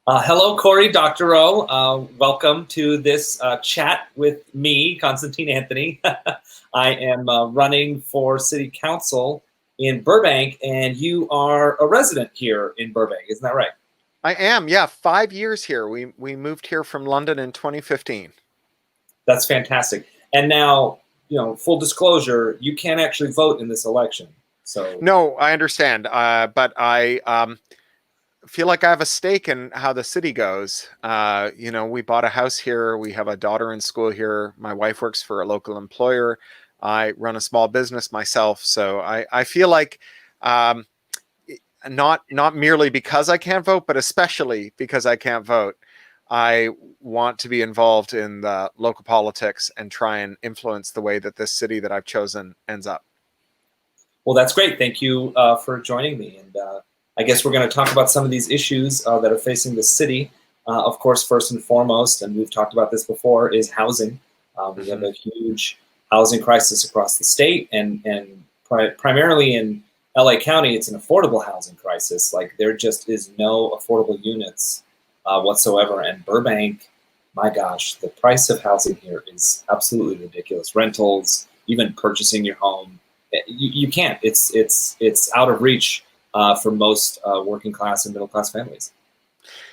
Hello, Cory Doctorow. Welcome to this chat with me, Constantine Anthony. I am running for city council in Burbank, and you are a resident here in Burbank. Isn't that right? I am, yeah, 5 years here. We moved here from London in 2015. That's fantastic. And now, full disclosure, you can't actually vote in this election. So, No, I understand, but I feel like I have a stake in how the city goes. We bought a house here. We have a daughter in school here. My wife works for a local employer. I run a small business myself, so I feel like um, not merely because I can't vote, but especially because I can't vote. I want to be involved in the local politics and try and influence the way that this city that I've chosen ends up. well, that's great. Thank you for joining me. And I guess we're going to talk about some of these issues that are facing the city. Of course, first and foremost, and we've talked about this before, is housing. We have Mm-hmm. a huge housing crisis across the state, and primarily in LA County, it's an affordable housing crisis. Like there just is no affordable units whatsoever. And Burbank, my gosh, the price of housing here is absolutely ridiculous. Rentals, even purchasing your home, you can't. It's out of reach for most working class and middle class families.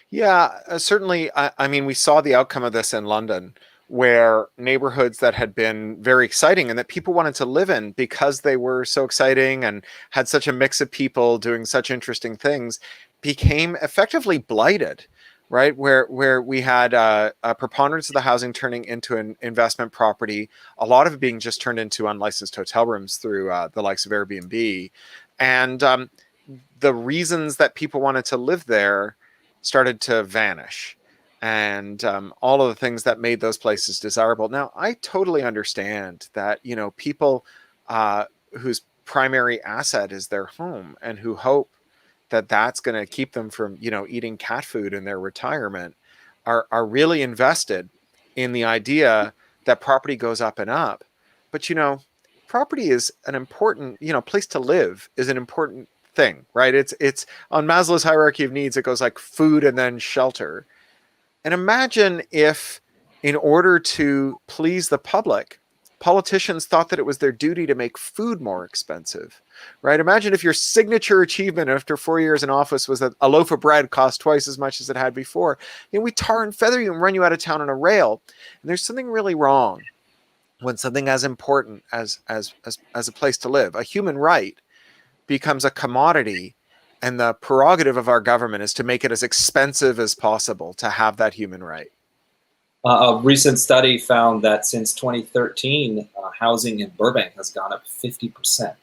Yeah, certainly. I mean, we saw the outcome of this in London, where neighborhoods that had been very exciting and that people wanted to live in because they were so exciting and had such a mix of people doing such interesting things became effectively blighted, right? Where we had a preponderance of the housing turning into an investment property, a lot of it being just turned into unlicensed hotel rooms through the likes of Airbnb, and the reasons that people wanted to live there started to vanish, and all of the things that made those places desirable. Now, I totally understand that people uh, whose primary asset is their home and who hope that that's going to keep them from eating cat food in their retirement are really invested in the idea that property goes up and up. But property is an important place to live is an important thing, right? It's on Maslow's hierarchy of needs. It goes like food and then shelter. And imagine if, in order to please the public, politicians thought that it was their duty to make food more expensive, right? Imagine if your signature achievement after 4 years in office was that a loaf of bread cost twice as much as it had before. We tar and feather you and run you out of town on a rail. And there's something really wrong when something as important as a place to live, a human right, becomes a commodity, and the prerogative of our government is to make it as expensive as possible to have that human right. A recent study found that since 2013, housing in Burbank has gone up 50%.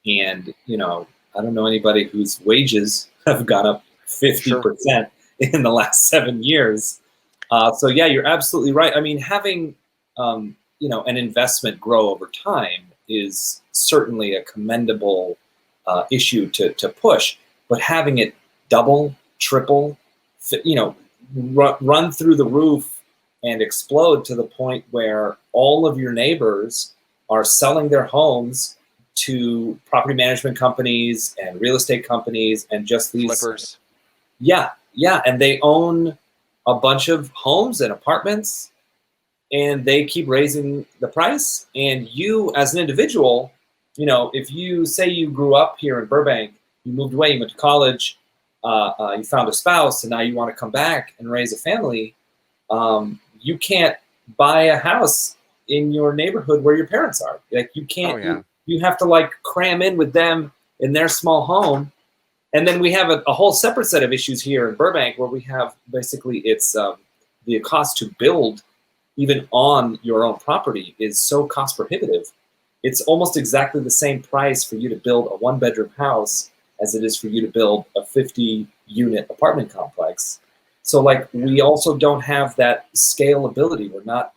And, I don't know anybody whose wages have gone up Sure. 50% in the last 7 years. So yeah, you're absolutely right. I mean, having, an investment grow over time is certainly a commendable issue to push, but having it double, triple, run through the roof and explode to the point where all of your neighbors are selling their homes to property management companies and real estate companies and just these. Flippers. Yeah, and they own a bunch of homes and apartments, and they keep raising the price. And you, as an individual, if you say you grew up here in Burbank, you moved away, you went to college, you found a spouse, and now you want to come back and raise a family, you can't buy a house in your neighborhood where your parents are. Like you Oh can't, yeah. you have to like cram in with them in their small home. And then we have a whole separate set of issues here in Burbank where we have basically it's the cost to build even on your own property is so cost prohibitive. It's almost exactly the same price for you to build a one bedroom house as it is for you to build a 50 unit apartment complex. So like we also don't have that scalability. We're not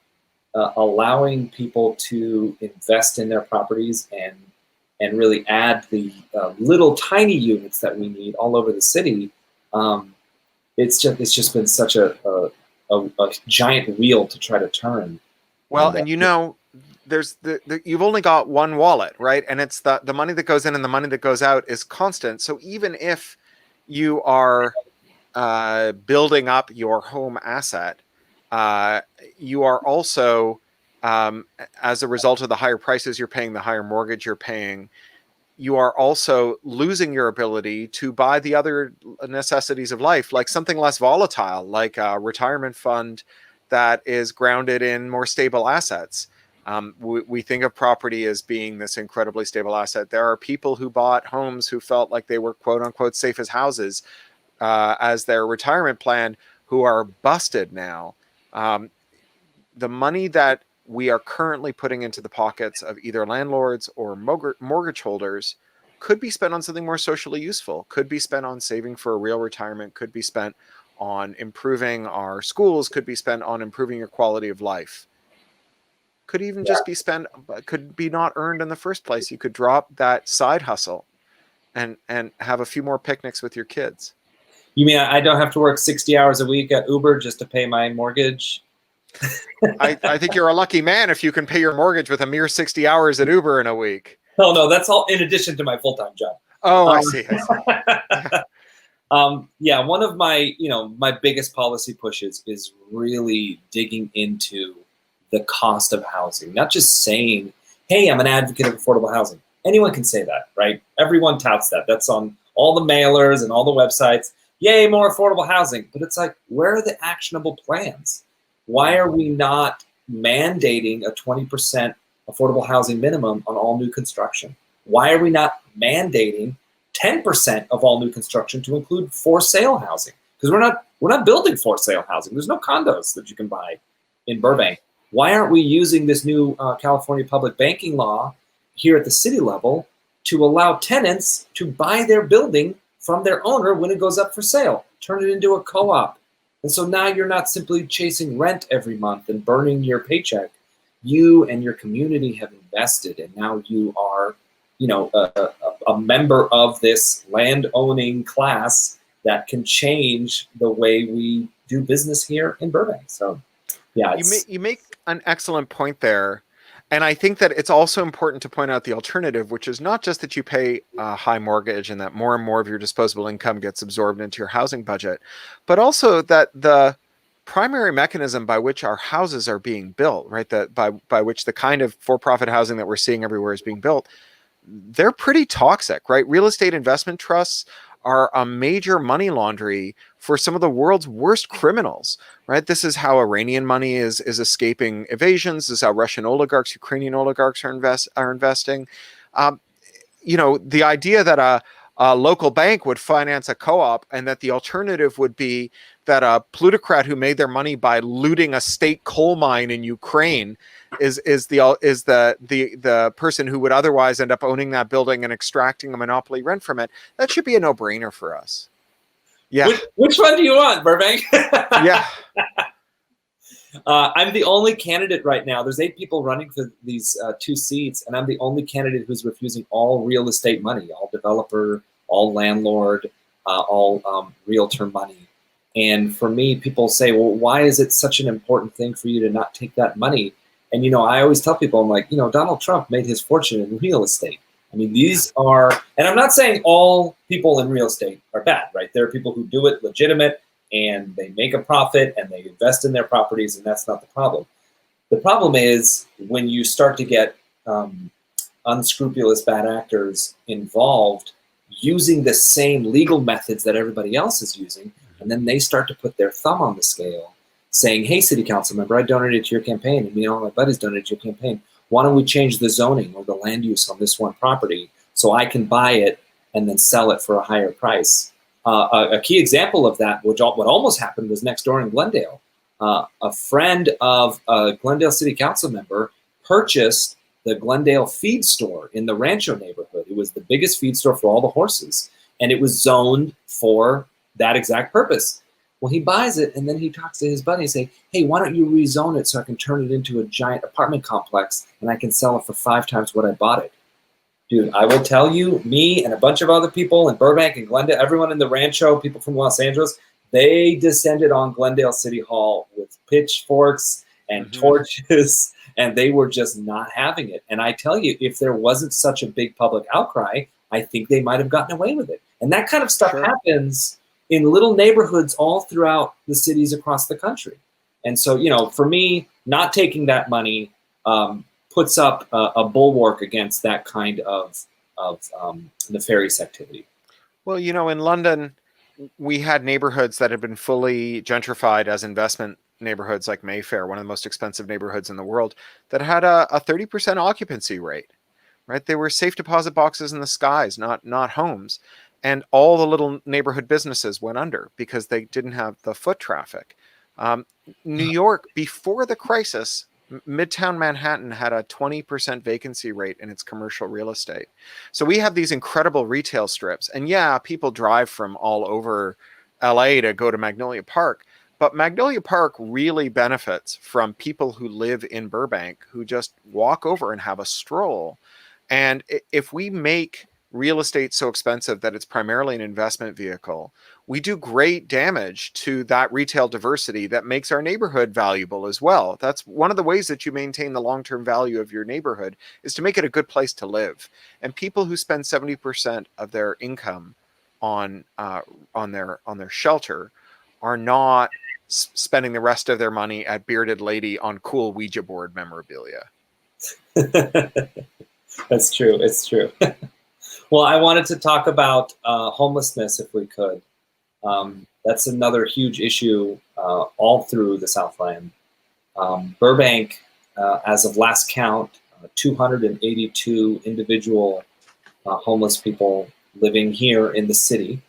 allowing people to invest in their properties and really add the little tiny units that we need all over the city. Um, it's just been such a giant wheel to try to turn. Well, And and there's you've only got one wallet, right? And it's the money that goes in and the money that goes out is constant. So even if you are building up your home asset, you are also, as a result of the higher prices you're paying, the higher mortgage you're paying, you are also losing your ability to buy the other necessities of life, like something less volatile, like a retirement fund that is grounded in more stable assets. We think of property as being this incredibly stable asset. There are people who bought homes who felt like they were quote unquote safe as houses as their retirement plan, who are busted now. The money that we are currently putting into the pockets of either landlords or mortgage holders could be spent on something more socially useful, could be spent on saving for a real retirement, could be spent on improving our schools, could be spent on improving your quality of life, could even just be spent, could be not earned in the first place. You could drop that side hustle and have a few more picnics with your kids. You mean I don't have to work 60 hours a week at Uber just to pay my mortgage? I think you're a lucky man if you can pay your mortgage with a mere 60 hours at Uber in a week. Oh, no, that's all in addition to my full-time job. Oh, I see. Yeah, one of my, my biggest policy pushes is really digging into the cost of housing, not just saying, hey, I'm an advocate of affordable housing. Anyone can say that, right? Everyone touts that. That's on all the mailers and all the websites. Yay, more affordable housing. But it's like, where are the actionable plans? Why are we not mandating a 20% affordable housing minimum on all new construction? Why are we not mandating 10% of all new construction to include for sale housing? Because we're not building for sale housing. There's no condos that you can buy in Burbank. Why aren't we using this new California public banking law here at the city level to allow tenants to buy their building from their owner when it goes up for sale, turn it into a co-op? And so now you're not simply chasing rent every month and burning your paycheck. You and your community have invested, and now you are, a member of this land-owning class that can change the way we do business here in Burbank. So, yeah. You make an excellent point there. And I think that it's also important to point out the alternative, which is not just that you pay a high mortgage and that more and more of your disposable income gets absorbed into your housing budget, but also that the primary mechanism by which our houses are being built, right, that by which the kind of for-profit housing that we're seeing everywhere is being built, they're pretty toxic, right? Real estate investment trusts are a major money laundry for some of the world's worst criminals, right? This is how Iranian money is escaping evasions. This is how Russian oligarchs, Ukrainian oligarchs are investing. The idea that a local bank would finance a co-op and that the alternative would be that a plutocrat who made their money by looting a state coal mine in Ukraine is the person who would otherwise end up owning that building and extracting a monopoly rent from it. That should be a no-brainer for us. Yeah. Which one do you want, Burbank? Yeah. I'm the only candidate right now. There's 8 people running for these 2 seats, and I'm the only candidate who's refusing all real estate money, all developer, all landlord, all realtor money. And for me, people say, well, why is it such an important thing for you to not take that money? And, I always tell people, I'm like, Donald Trump made his fortune in real estate. I mean, these are, and I'm not saying all people in real estate are bad, right? There are people who do it legitimate and they make a profit and they invest in their properties, and that's not the problem. The problem is when you start to get unscrupulous bad actors involved using the same legal methods that everybody else is using, and then they start to put their thumb on the scale saying, hey, city council member, I donated to your campaign, and all my buddies donated to your campaign. Why don't we change the zoning or the land use on this one property so I can buy it and then sell it for a higher price? A key example of that, what almost happened, was next door in Glendale. A friend of a Glendale city council member purchased the Glendale feed store in the Rancho neighborhood. It was the biggest feed store for all the horses, and it was zoned for that exact purpose. Well, he buys it, and then he talks to his buddy and say, hey, why don't you rezone it so I can turn it into a giant apartment complex and I can sell it for 5 times what I bought it? Dude, I will tell you, me and a bunch of other people in Burbank and Glendale, everyone in the Rancho, people from Los Angeles, they descended on Glendale City Hall with pitchforks and torches, and they were just not having it. And I tell you, if there wasn't such a big public outcry, I think they might have gotten away with it. And that kind of stuff happens in little neighborhoods all throughout the cities across the country. And so, for me, not taking that money puts up a bulwark against that kind of nefarious activity. Well, in London, we had neighborhoods that had been fully gentrified as investment neighborhoods, like Mayfair, one of the most expensive neighborhoods in the world, that had a 30% occupancy rate, right? They were safe deposit boxes in the skies, not homes. And all the little neighborhood businesses went under because they didn't have the foot traffic. New York, before the crisis, Midtown Manhattan had a 20% vacancy rate in its commercial real estate. So we have these incredible retail strips. And yeah, people drive from all over LA to go to Magnolia Park. But Magnolia Park really benefits from people who live in Burbank who just walk over and have a stroll. And if we make real estate so expensive that it's primarily an investment vehicle, we do great damage to that retail diversity that makes our neighborhood valuable as well. That's one of the ways that you maintain the long-term value of your neighborhood, is to make it a good place to live. And people who spend 70% of their income on their shelter are not spending the rest of their money at Bearded Lady on cool Ouija board memorabilia. That's true. It's true. Well, I wanted to talk about homelessness, if we could. That's another huge issue all through the Southland. Burbank, as of last count, 282 individual homeless people living here in the city.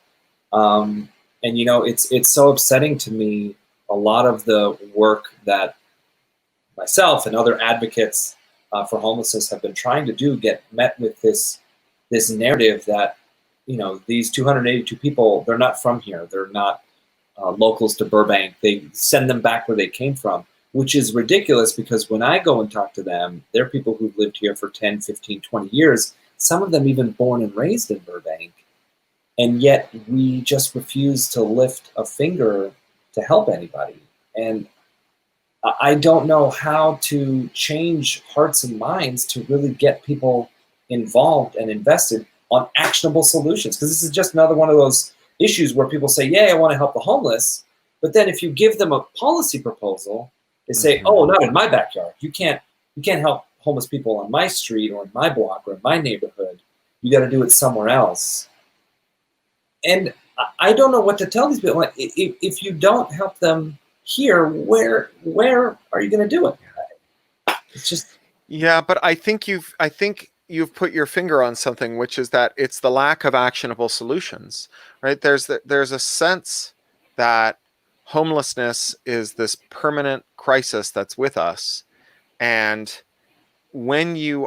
And it's so upsetting to me. A lot of the work that myself and other advocates for homelessness have been trying to do get met with this narrative that these 282 people, they're not from here. They're not locals to Burbank. They send them back where they came from, which is ridiculous, because when I go and talk to them, they're people who've lived here for 10, 15, 20 years, some of them even born and raised in Burbank. And yet we just refuse to lift a finger to help anybody. And I don't know how to change hearts and minds to really get people involved and invested on actionable solutions. Because this is just another one of those issues where people say, yeah, I want to help the homeless. But then if you give them a policy proposal, they say, oh, not in my backyard. You can't help homeless people on my street or in my block or in my neighborhood. You got to do it somewhere else. And I don't know what to tell these people. Like, if you don't help them here, where are you going to do it? It's just... Yeah, but I think you've put your finger on something, which is that it's the lack of actionable solutions, right? There's a sense that homelessness is this permanent crisis that's with us. And when you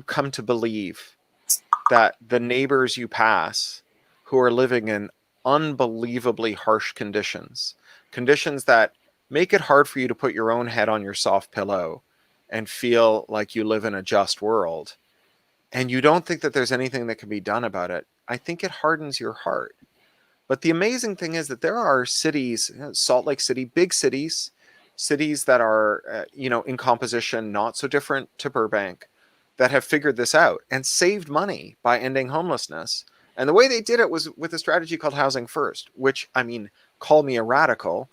come to believe that the neighbors you pass who are living in unbelievably harsh conditions that make it hard for you to put your own head on your soft pillow and feel like you live in a just world, and you don't think that there's anything that can be done about it, I think it hardens your heart. But the amazing thing is that there are cities, Salt Lake City, big cities that are, in composition not so different to Burbank, that have figured this out and saved money by ending homelessness. And the way they did it was with a strategy called Housing First, which, call me a radical,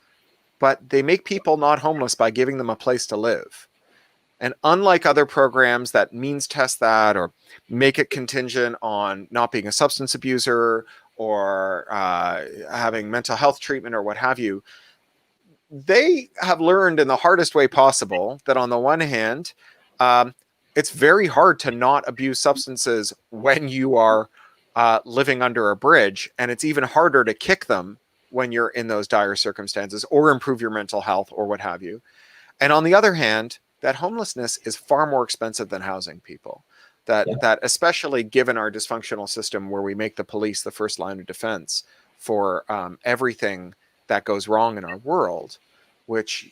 but they make people not homeless by giving them a place to live. And unlike other programs that means test that or make it contingent on not being a substance abuser or having mental health treatment or what have you, they have learned in the hardest way possible that on the one hand, it's very hard to not abuse substances when you are living under a bridge. And it's even harder to kick them when you're in those dire circumstances or improve your mental health or what have you. And on the other hand, that homelessness is far more expensive than housing people. That especially given our dysfunctional system where we make the police the first line of defense for everything that goes wrong in our world, which,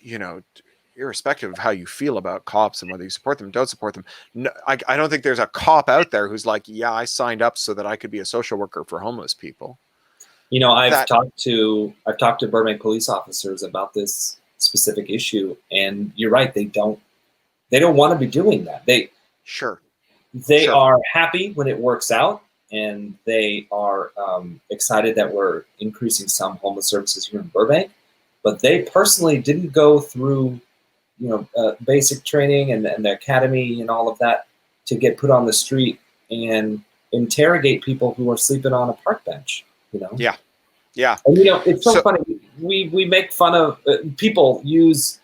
irrespective of how you feel about cops and whether you support them, don't support them. No, I don't think there's a cop out there who's like, yeah, I signed up so that I could be a social worker for homeless people. I've talked to Burbank police officers about this specific issue, and you're right, they don't want to be doing that. They are happy when it works out, and they are excited that we're increasing some homeless services here in Burbank. But they personally didn't go through, basic training and the academy and all of that to get put on the street and interrogate people who are sleeping on a park bench. Yeah. Yeah. And it's so funny. We make fun of people use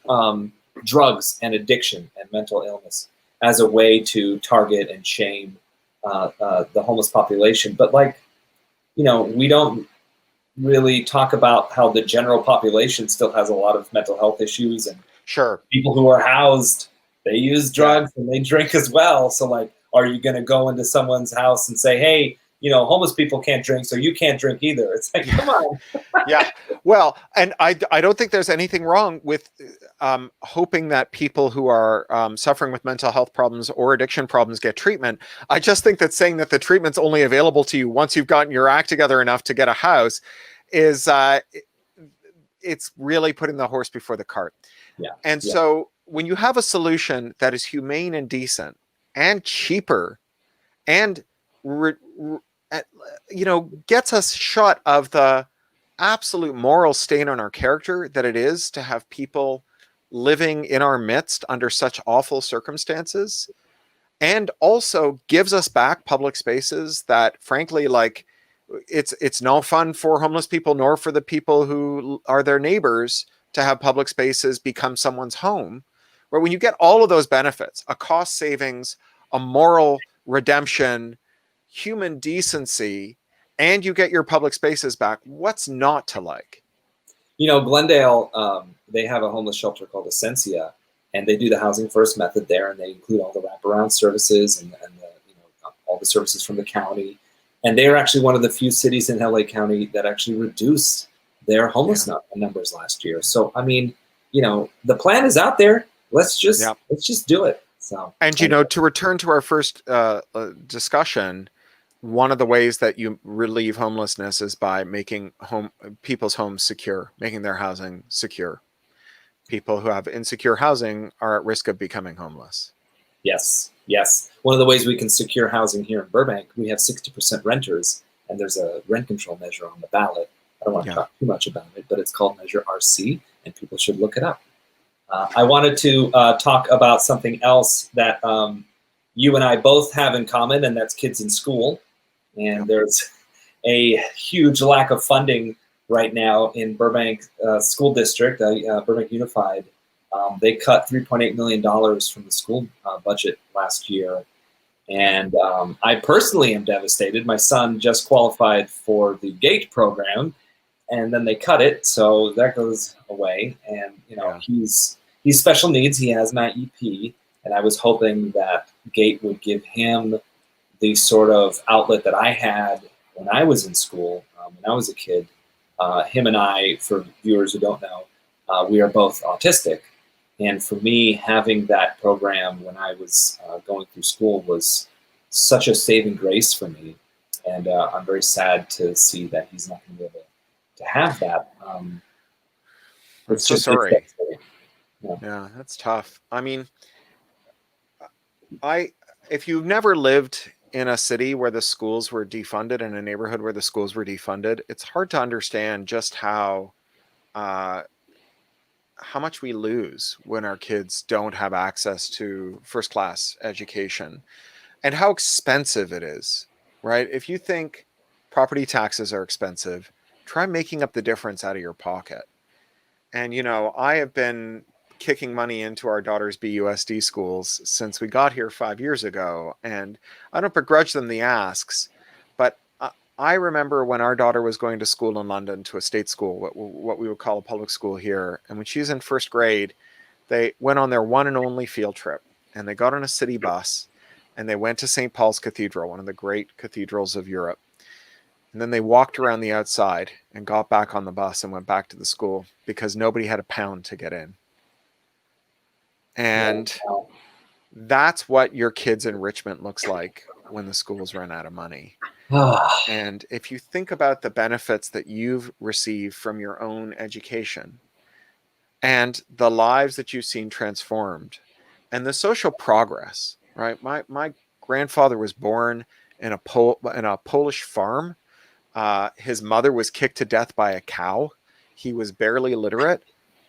drugs and addiction and mental illness as a way to target and shame the homeless population. But we don't really talk about how the general population still has a lot of mental health issues, and Sure. people who are housed, they use drugs and they drink as well. So are you going to go into someone's house and say, hey, homeless people can't drink, so you can't drink either? It's like, come on. Yeah. Well, and I don't think there's anything wrong with hoping that people who are suffering with mental health problems or addiction problems get treatment. I just think that saying that the treatment's only available to you once you've gotten your act together enough to get a house is it's really putting the horse before the cart. Yeah. And so when you have a solution that is humane and decent and cheaper and gets us shut of the absolute moral stain on our character that it is to have people living in our midst under such awful circumstances, and also gives us back public spaces that, frankly, it's no fun for homeless people nor for the people who are their neighbors to have public spaces become someone's home. Where when you get all of those benefits, a cost savings, a moral redemption, human decency, and you get your public spaces back, what's not to like? Glendale, they have a homeless shelter called Essentia, and they do the housing first method there, and they include all the wraparound services and all the services from the county. And they are actually one of the few cities in LA County that actually reduced their homeless numbers last year. So, the plan is out there. Let's just do it. So, and to return to our first discussion, one of the ways that you relieve homelessness is by making people's homes secure, making their housing secure. People who have insecure housing are at risk of becoming homeless. Yes. One of the ways we can secure housing here in Burbank, we have 60% renters, and there's a rent control measure on the ballot. I don't want to talk too much about it, but it's called Measure RC, and people should look it up. I wanted to talk about something else that you and I both have in common, and that's kids in school. And there's a huge lack of funding right now in Burbank School District, Burbank Unified. They cut $3.8 million from the school budget last year. And I personally am devastated. My son just qualified for the GATE program, and then they cut it. So that goes away. And, he's special needs. He has an IEP. And I was hoping that GATE would give him the sort of outlet that I had when I was in school, when I was a kid. Him and I, for viewers who don't know, we are both autistic. And for me, having that program when I was going through school was such a saving grace for me. And I'm very sad to see that he's not going to be able to have that. I'm so sorry. Yeah, that's tough. I mean, if you've never lived in a city where the schools were defunded, in a neighborhood where the schools were defunded, it's hard to understand just how much we lose when our kids don't have access to first-class education, and how expensive it is, right? If you think property taxes are expensive, try making up the difference out of your pocket. And, I have been kicking money into our daughter's BUSD schools since we got here 5 years ago. And I don't begrudge them the asks, but I remember when our daughter was going to school in London, to a state school, what we would call a public school here. And when she was in first grade, they went on their one and only field trip, and they got on a city bus and they went to St. Paul's Cathedral, one of the great cathedrals of Europe. And then they walked around the outside and got back on the bus and went back to the school because nobody had a pound to get in. And that's what your kids' enrichment looks like when the schools run out of money. And if you think about the benefits that you've received from your own education and the lives that you've seen transformed and the social progress, right? My grandfather was born in a Polish farm. His mother was kicked to death by a cow. He was barely literate.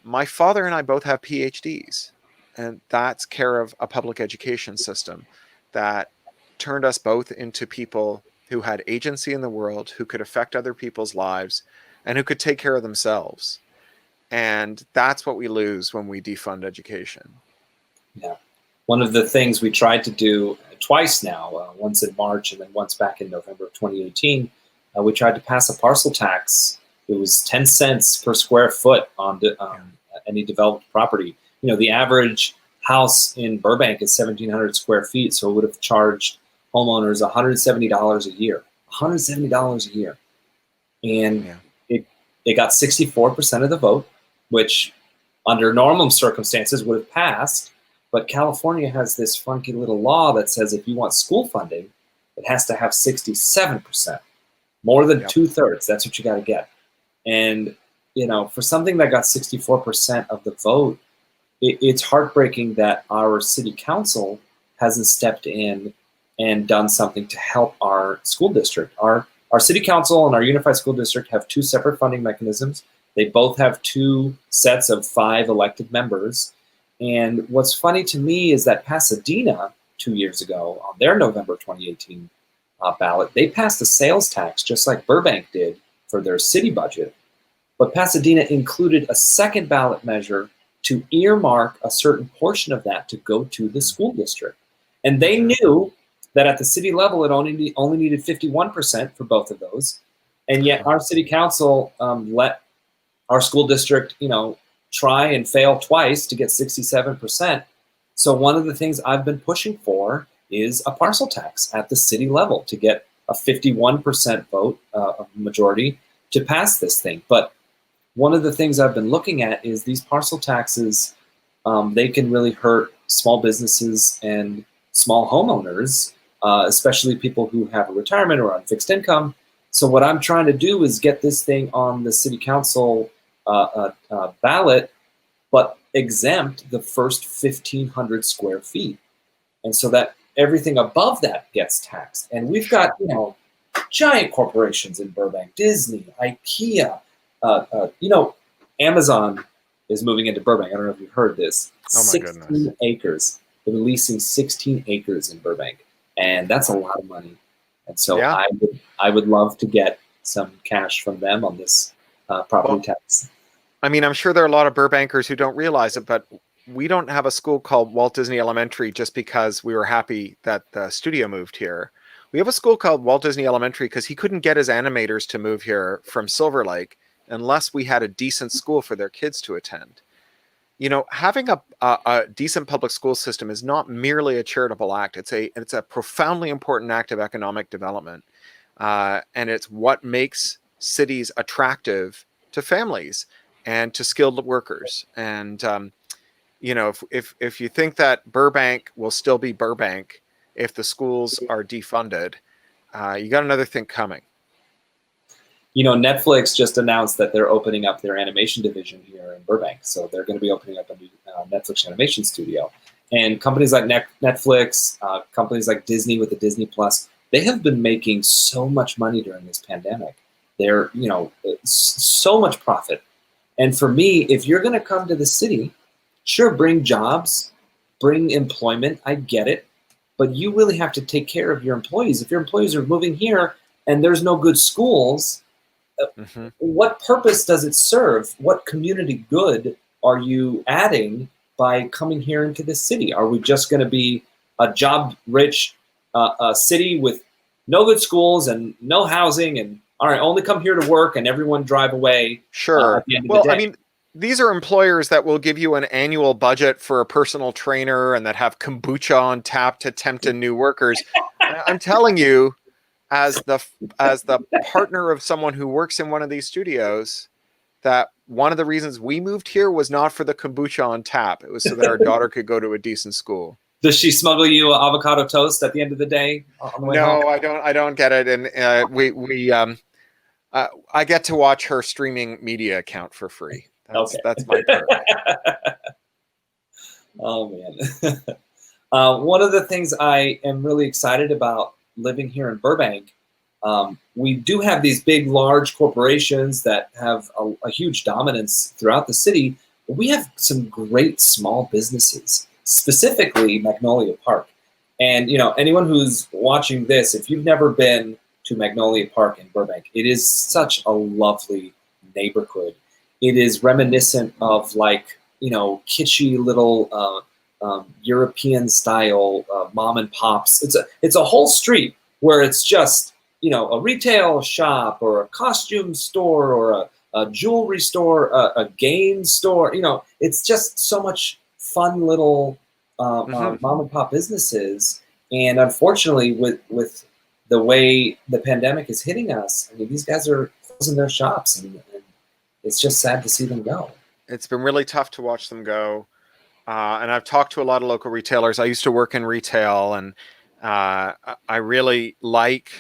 My father and I both have PhDs, and that's care of a public education system that turned us both into people who had agency in the world, who could affect other people's lives, and who could take care of themselves. And that's what we lose when we defund education. Yeah. One of the things we tried to do twice now, once in March and then once back in November of 2018, we tried to pass a parcel tax. It was 10 cents per square foot on any developed property. You know, the average house in Burbank is 1,700 square feet, so it would have charged homeowners $170 a year. $170 a year. And it got 64% of the vote, which under normal circumstances would have passed. But California has this funky little law that says if you want school funding, it has to have 67%, more than 2/3. That's what you got to get. And, you know, for something that got 64% of the vote, it's heartbreaking that our city council hasn't stepped in and done something to help our school district. Our city council and our unified school district have two separate funding mechanisms. They both have two sets of 5 elected members. And what's funny to me is that Pasadena, 2 years ago, on their November 2018 ballot, they passed a sales tax just like Burbank did for their city budget. But Pasadena included a second ballot measure to earmark a certain portion of that to go to the school district. And they knew that at the city level, it only needed 51% for both of those. And yet our city council let our school district, you know, try and fail twice to get 67%. So one of the things I've been pushing for is a parcel tax at the city level to get a 51% vote majority to pass this thing. But one of the things I've been looking at is these parcel taxes, they can really hurt small businesses and small homeowners, especially people who have a retirement or on fixed income. So what I'm trying to do is get this thing on the city council ballot, but exempt the first 1,500 square feet. And so that everything above that gets taxed. And we've got, you know, giant corporations in Burbank, Disney, IKEA, you know, Amazon is moving into Burbank. I don't know if you've heard this. Oh my goodness. 16 acres. They're leasing 16 acres in Burbank. And that's a lot of money. And so I would love to get some cash from them on this property tax. I mean, I'm sure there are a lot of Burbankers who don't realize it, but we don't have a school called Walt Disney Elementary just because we were happy that the studio moved here. We have a school called Walt Disney Elementary because he couldn't get his animators to move here from Silver Lake unless we had a decent school for their kids to attend. You know, having a decent public school system is not merely a charitable act. It's a profoundly important act of economic development. And it's what makes cities attractive to families and to skilled workers. And, you know, if you think that Burbank will still be Burbank if the schools are defunded, you got another thing coming. You know, Netflix just announced that they're opening up their animation division here in Burbank. So they're going to be opening up a new Netflix animation studio. And companies like Netflix, companies like Disney with the Disney Plus, they have been making so much money during this pandemic. They're, you know, so much profit. And for me, if you're going to come to the city, sure, bring jobs, bring employment. I get it. But you really have to take care of your employees. If your employees are moving here and there's no good schools, what purpose does it serve? What community good are you adding by coming here into the city? Are we just going to be a job-rich city with no good schools and no housing and, all right, only come here to work and everyone drive away? Sure. At the end of Well, the day? I mean, these are employers that will give you an annual budget for a personal trainer and that have kombucha on tap to tempt in new workers. I'm telling you, as the partner of someone who works in one of these studios, that one of the reasons we moved here was not for the kombucha on tap. It was so that our daughter could go to a decent school. Does she smuggle you avocado toast at the end of the day? No, I don't get it. And I get to watch her streaming media account for free. That's my part. Oh man. One of the things I am really excited about living here in Burbank, we do have these big, large corporations that have a huge dominance throughout the city. But we have some great small businesses, specifically Magnolia Park. And anyone who's watching this, if you've never been to Magnolia Park in Burbank, it is such a lovely neighborhood. It is reminiscent of kitschy little European style mom and pops. It's a whole street where it's just a retail shop or a costume store or a jewelry store, a game store. It's just so much fun little mom and pop businesses. And unfortunately, with the way the pandemic is hitting us, I mean, these guys are closing their shops, and it's just sad to see them go. It's been really tough to watch them go. And I've talked to a lot of local retailers. I used to work in retail, and I really like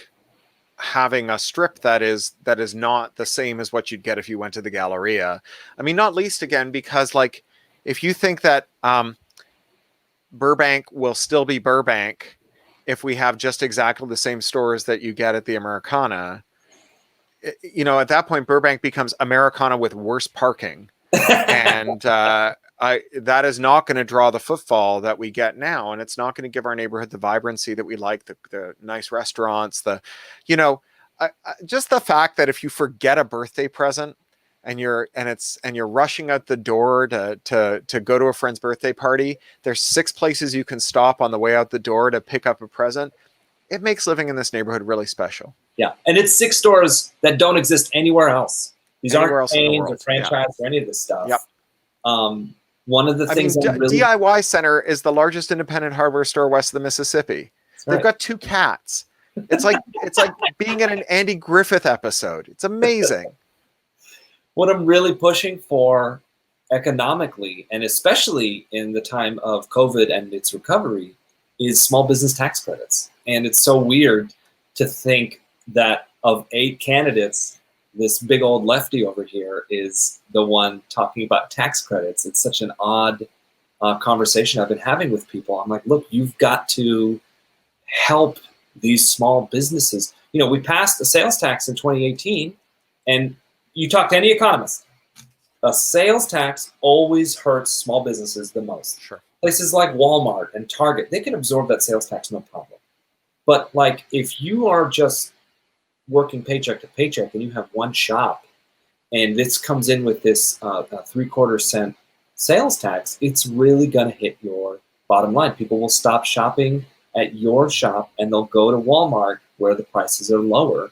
having a strip that is not the same as what you'd get if you went to the Galleria. I mean, not least again, because if you think that Burbank will still be Burbank if we have just exactly the same stores that you get at the Americana, at that point, Burbank becomes Americana with worse parking. And that is not going to draw the footfall that we get now, and it's not going to give our neighborhood the vibrancy that we like, the nice restaurants, just the fact that if you forget a birthday present and you're rushing out the door to go to a friend's birthday party, there's 6 places you can stop on the way out the door to pick up a present. It makes living in this neighborhood really special. Yeah, and it's 6 stores that don't exist anywhere else. These aren't chains or franchise or any of this stuff. Yep. One of the things DIY Center is the largest independent hardware store west of the Mississippi. They've got 2 cats. It's like being in an Andy Griffith episode. It's amazing. What I'm really pushing for economically, and especially in the time of COVID and its recovery, is small business tax credits. And it's so weird to think that of 8 candidates, this big old lefty over here is the one talking about tax credits. It's such an odd conversation I've been having with people. I'm like, look, you've got to help these small businesses. We passed a sales tax in 2018, and you talk to any economist, a sales tax always hurts small businesses the most. Sure. Places like Walmart and Target, they can absorb that sales tax no problem. But if you are just working paycheck to paycheck and you have one shop and this comes in with this 3/4 cent sales tax, it's really going to hit your bottom line. People will stop shopping at your shop and they'll go to Walmart where the prices are lower.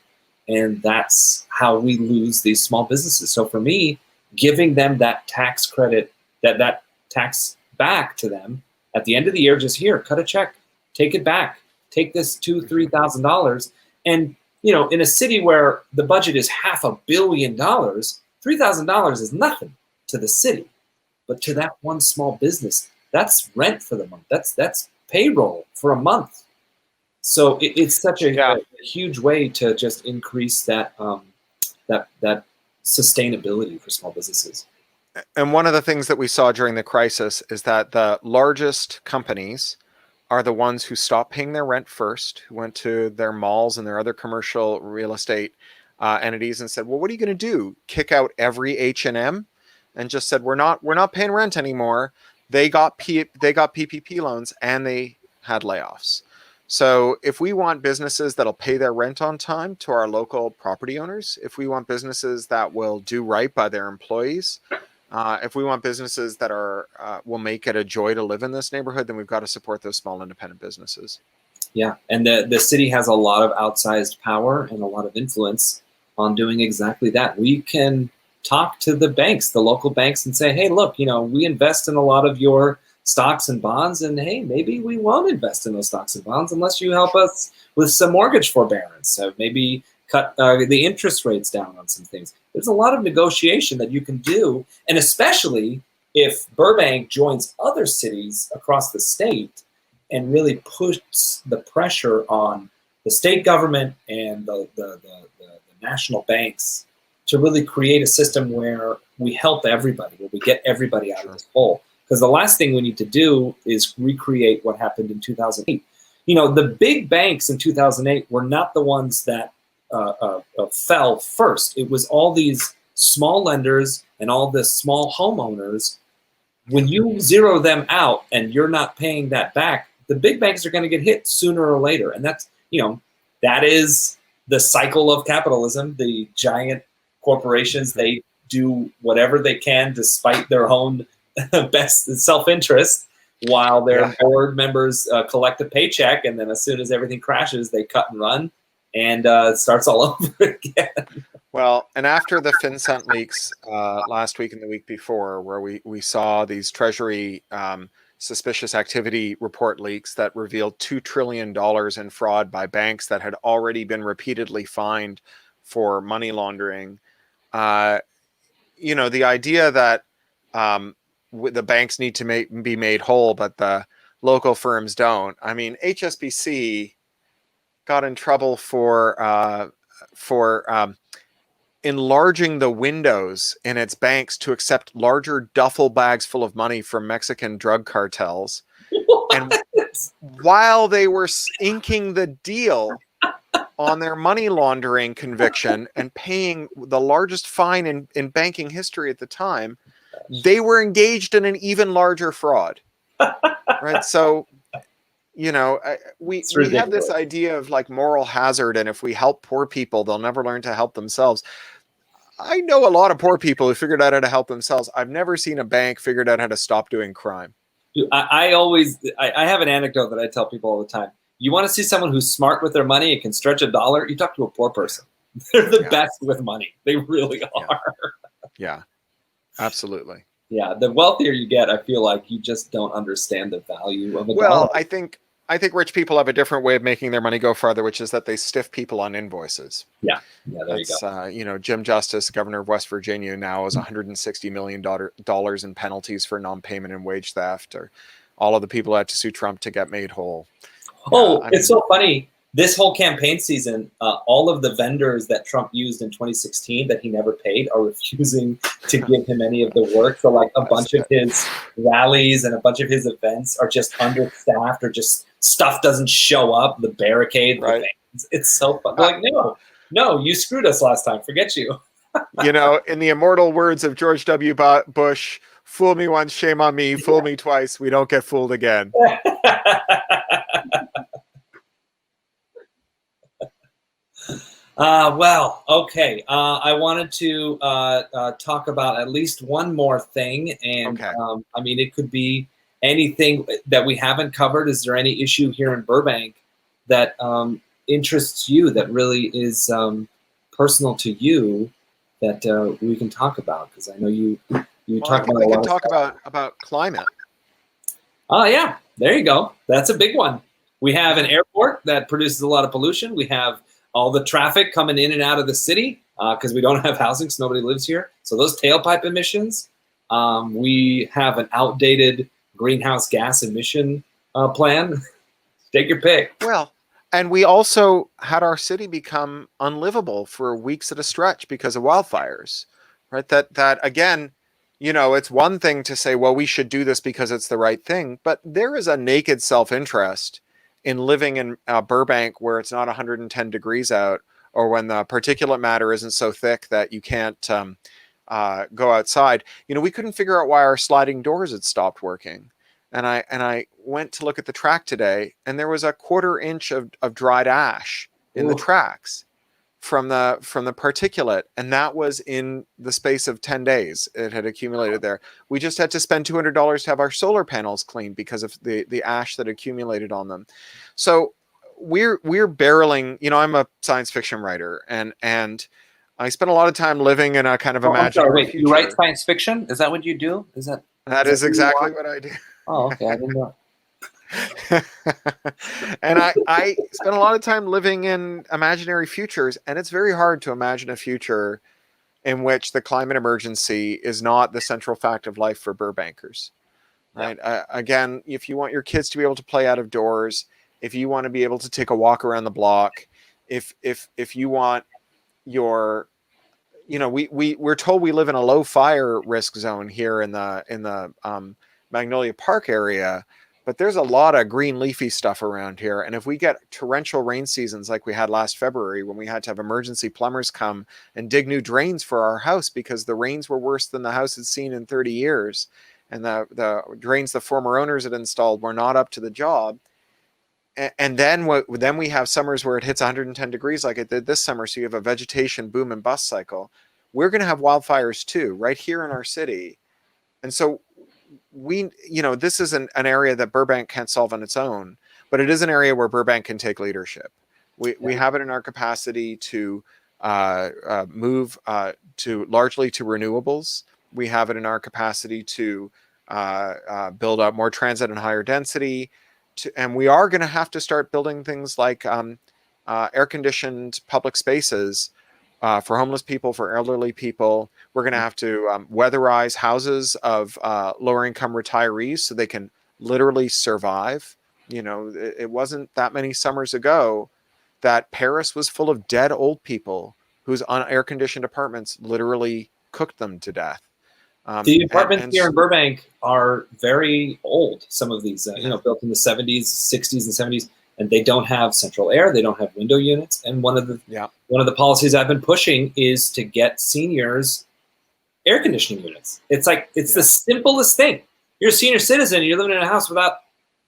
And that's how we lose these small businesses. So for me, giving them that tax credit, that tax back to them at the end of the year, just here, cut a check, take it back, take this $2,000-3,000. And in a city where the budget is $500 million, $3,000 is nothing to the city. But to that one small business, that's rent for the month. That's payroll for a month. So it's such a huge way to just increase that sustainability for small businesses. And one of the things that we saw during the crisis is that the largest companies are the ones who stopped paying their rent first, who went to their malls and their other commercial real estate entities and said, well, what are you going to do? Kick out every H&M? And just said, we're not paying rent anymore. They got PPP loans and they had layoffs. So if we want businesses that'll pay their rent on time to our local property owners, if we want businesses that will do right by their employees, if we want businesses that will make it a joy to live in this neighborhood, then we've got to support those small independent businesses. Yeah, and the city has a lot of outsized power and a lot of influence on doing exactly that. We can talk to the banks, the local banks, and say, hey, look, we invest in a lot of your stocks and bonds, and hey, maybe we won't invest in those stocks and bonds unless you help us with some mortgage forbearance. So maybe cut the interest rates down on some things. There's a lot of negotiation that you can do, and especially if Burbank joins other cities across the state and really puts the pressure on the state government and the national banks to really create a system where we help everybody, where we get everybody out of this hole. Because the last thing we need to do is recreate what happened in 2008. The big banks in 2008 were not the ones that fell first. It was all these small lenders and all the small homeowners. When you zero them out and you're not paying that back, the big banks are going to get hit sooner or later. And that is the cycle of capitalism. The giant corporations, they do whatever they can despite their own best self-interest, while their board members collect a paycheck, and then as soon as everything crashes, they cut and run, and it starts all over again. Well, and after the FinCEN leaks last week and the week before, where we saw these Treasury suspicious activity report leaks that revealed $2 trillion in fraud by banks that had already been repeatedly fined for money laundering, the idea that the banks need to be made whole, but the local firms don't. I mean, HSBC got in trouble for enlarging the windows in its banks to accept larger duffel bags full of money from Mexican drug cartels. What? And while they were inking the deal on their money laundering conviction and paying the largest fine in banking history at the time, they were engaged in an even larger fraud. Right? So, we have this idea of like moral hazard, and if we help poor people, they'll never learn to help themselves. I know a lot of poor people who figured out how to help themselves. I've never seen a bank figured out how to stop doing crime. I have an anecdote that I tell people all the time. You want to see someone who's smart with their money and can stretch a dollar? You talk to a poor person. They're the best with money. They really are. Yeah, absolutely. Yeah, the wealthier you get, I feel like you just don't understand the value of a dollar. Well, I think rich people have a different way of making their money go farther, which is that they stiff people on invoices. Yeah, there you go. Jim Justice, governor of West Virginia, now owes $160 million in penalties for non-payment and wage theft, or all of the people who had to sue Trump to get made whole. It's so funny. This whole campaign season, all of the vendors that Trump used in 2016 that he never paid are refusing to give him any of the work. So like a bunch of his rallies and a bunch of his events are just understaffed, or just stuff doesn't show up, the barricade. Right. It's so fun. Like, no, you screwed us last time. Forget you. In the immortal words of George W. Bush, fool me once, shame on me. Fool me twice, we don't get fooled again. Okay. I wanted to talk about at least one more thing, and it could be anything that we haven't covered. Is there any issue here in Burbank that interests you, that really is personal to you, that we can talk about? Because I know you talk about. We can talk about climate. Oh yeah, there you go. That's a big one. We have an airport that produces a lot of pollution. We have all the traffic coming in and out of the city because we don't have housing, so nobody lives here. So those tailpipe emissions. We have an outdated greenhouse gas emission plan. Take your pick. Well, and we also had our city become unlivable for weeks at a stretch because of wildfires, right? That again, it's one thing to say, well, we should do this because it's the right thing, but there is a naked self-interest in living in Burbank where it's not 110 degrees out, or when the particulate matter isn't so thick that you can't go outside. We couldn't figure out why our sliding doors had stopped working. And I went to look at the track today, and there was a 1/4 inch of dried ash in the tracks from the particulate, and that was in the space of 10 days. It had accumulated there. We just had to spend $200 to have our solar panels cleaned because of the ash that accumulated on them. So we're barreling. I'm a science fiction writer, and I spent a lot of time living in a kind of imaginary future. You write science fiction? Is that what you do? That is exactly what I do. Oh, okay. I didn't know. And I spent a lot of time living in imaginary futures, and it's very hard to imagine a future in which the climate emergency is not the central fact of life for Burbankers. Right? Again, if you want your kids to be able to play out of doors, if you want to be able to take a walk around the block, if you want your, we're told we live in a low fire risk zone here in the Magnolia Park area, but there's a lot of green leafy stuff around here. And if we get torrential rain seasons like we had last February, when we had to have emergency plumbers come and dig new drains for our house because the rains were worse than the house had seen in 30 years, and the drains the former owners had installed were not up to the job. And then we have summers where it hits 110 degrees like it did this summer. So you have a vegetation boom and bust cycle. We're going to have wildfires too, right here in our city. And so this is an area that Burbank can't solve on its own, but it is an area where Burbank can take leadership. We have it in our capacity to move largely to renewables. We have it in our capacity to build up more transit and higher density. And we are going to have to start building things like air-conditioned public spaces for homeless people, for elderly people. We're going to have to weatherize houses of lower-income retirees so they can literally survive. It wasn't that many summers ago that Paris was full of dead old people whose air-conditioned apartments literally cooked them to death. The apartments here in Burbank are very old. Some of these, built in the 70s, 60s, and 70s, and they don't have central air. They don't have window units. And one of the policies I've been pushing is to get seniors air conditioning units. It's the simplest thing. You're a senior citizen. You're living in a house without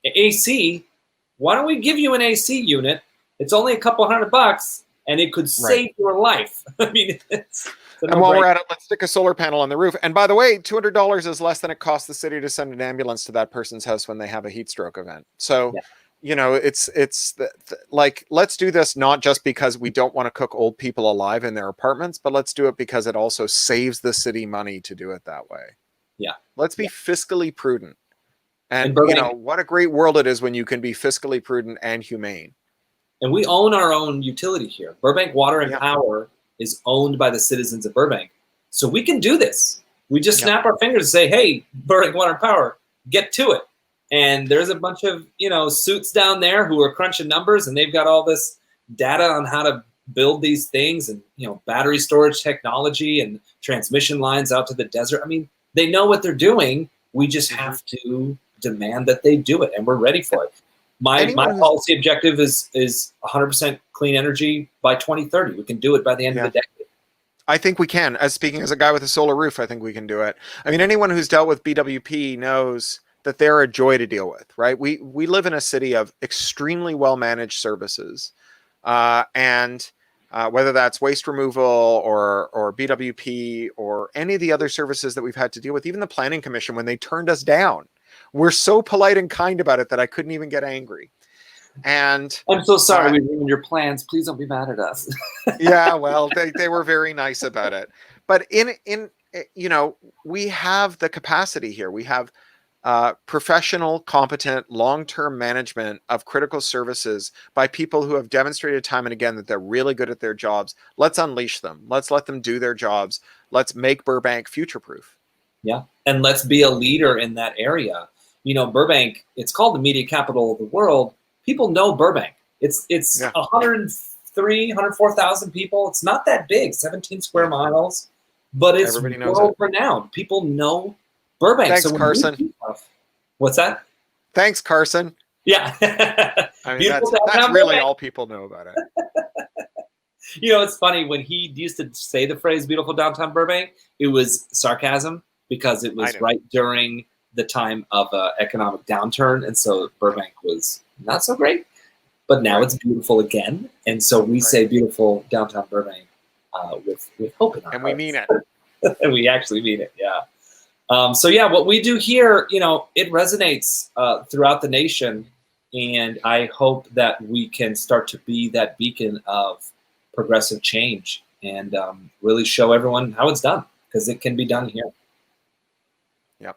AC. Why don't we give you an AC unit? It's only a couple $100, and it could save your life. I mean, and while we're at it, let's stick a solar panel on the roof. And by the way, $200 is less than it costs the city to send an ambulance to that person's house when they have a heat stroke event. So, let's do this not just because we don't want to cook old people alive in their apartments, but let's do it because it also saves the city money to do it that way. Yeah. Let's be fiscally prudent. And what a great world it is when you can be fiscally prudent and humane. And we own our own utility here. Burbank Water and Power is owned by the citizens of Burbank. So we can do this. We just snap our fingers and say, hey, Burbank Water and Power, get to it. And there's a bunch of, suits down there who are crunching numbers, and they've got all this data on how to build these things and, battery storage technology and transmission lines out to the desert. I mean, they know what they're doing. We just have to demand that they do it, and we're ready for it. My policy objective is 100% clean energy by 2030. We can do it by the end of the decade. I think we can. Speaking as a guy with a solar roof, I think we can do it. I mean, anyone who's dealt with BWP knows that they're a joy to deal with, right? We live in a city of extremely well-managed services. And whether that's waste removal or BWP or any of the other services that we've had to deal with, even the Planning Commission, when they turned us down, we're so polite and kind about it that I couldn't even get angry. And I'm so sorry we ruined your plans. Please don't be mad at us. Yeah, well, they were very nice about it. But we have the capacity here. We have professional, competent, long-term management of critical services by people who have demonstrated time and again that they're really good at their jobs. Let's unleash them. Let's let them do their jobs. Let's make Burbank future-proof. Yeah, and let's be a leader in that area. Burbank, it's called the media capital of the world. People know Burbank. It's 104,000 people. It's not that big, 17 square miles, but it's world renowned. People know Burbank. Thanks, Carson. What's that? Thanks, Carson. Yeah. I mean, that's really all people know about it. It's funny, when he used to say the phrase beautiful downtown Burbank, it was sarcasm because it was right during the time of economic downturn. And so Burbank was not so great, but now it's beautiful again. And so we say beautiful downtown Burbank with hope in our hearts. We mean it. And we actually mean it, yeah. What we do here, it resonates throughout the nation. And I hope that we can start to be that beacon of progressive change and really show everyone how it's done, because it can be done here. Yep.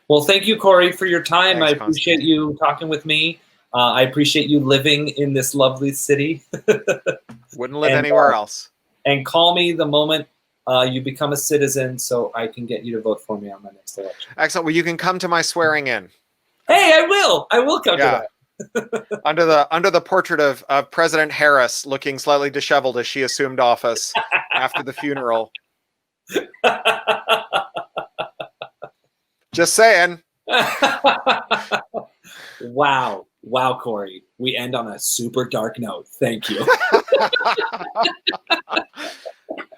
Well, thank you, Cory, for your time. Thanks, I appreciate you talking with me. I appreciate you living in this lovely city. Wouldn't live anywhere else. And call me the moment you become a citizen so I can get you to vote for me on my next election. Excellent. Well, you can come to my swearing in. Hey, I will. I will come to that. under the portrait of President Harris, looking slightly disheveled as she assumed office after the funeral. Just saying. Wow. Wow, Cory. We end on a super dark note. Thank you.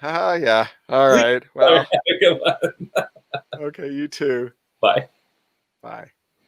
Yeah. All right. All right, Well, have a good one. okay, you too. Bye. Bye.